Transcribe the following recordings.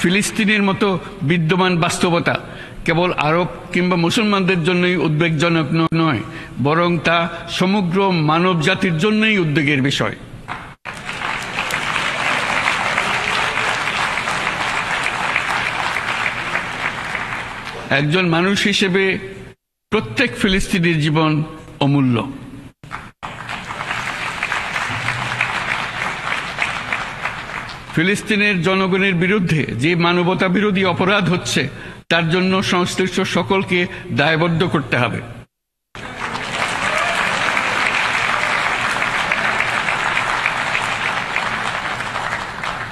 ফিলিস্তিনের মতো বিদ্যমান বাস্তবতা কেবল আরব কিংবা মুসলমানদের জন্যই উদ্বেগজনক নয়, বরং তা সমগ্র মানব জাতির জন্যই উদ্বেগের বিষয়। একজন মানুষ হিসেবে প্রত্যেক ফিলিস্তিনির জীবন অমূল্য। ফিলিস্তিনের জনগণের বিরুদ্ধে যে মানবতা বিরোধী অপরাধ হচ্ছে তার জন্য সংশ্লিষ্ট সকলকে দায়বদ্ধ করতে হবে।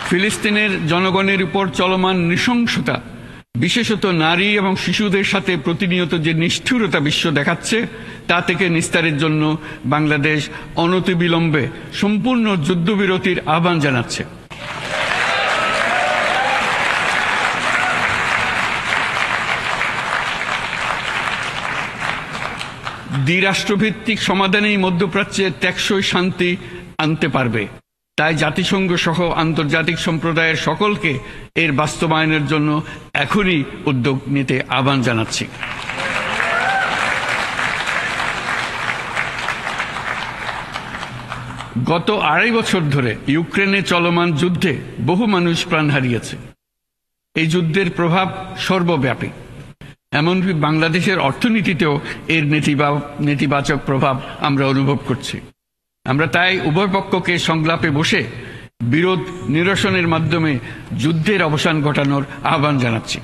ফিলিস্তিনের জনগণের উপর চলমান নৃশংসতা, বিশেষত নারী এবং শিশুদের সাথে প্রতিনিয়ত যে নিষ্ঠুরতা বিশ্ব দেখাচ্ছে, তা থেকে নিস্তারের জন্য বাংলাদেশ অনতিবিলম্বে সম্পূর্ণ যুদ্ধবিরতির আহ্বান জানাচ্ছে। দ্বিরাষ্ট্রভিত্তিক সমাধানেই মধ্যপ্রাচ্যে টেকসই শান্তি আনতে পারবে। তাই জাতিসংঘ সহ আন্তর্জাতিক সম্প্রদায়ের সকলকে এর বাস্তবায়নের জন্য এখনই উদ্যোগ নিতে আহ্বান জানাচ্ছি। গত 2.5 বছর ধরে ইউক্রেনে চলমান যুদ্ধে বহু মানুষ প্রাণ হারিয়েছে। এই যুদ্ধের প্রভাব সর্বব্যাপী, এমনকি বাংলাদেশের অর্থনীতিতেও এর নেতিবাচক প্রভাব আমরা অনুভব করছি। আমরা তাই উভয় পক্ষকে সংলাপে বসে বিরোধ নিরসনের মাধ্যমে যুদ্ধের অবসান ঘটানোর আহ্বান জানাচ্ছি।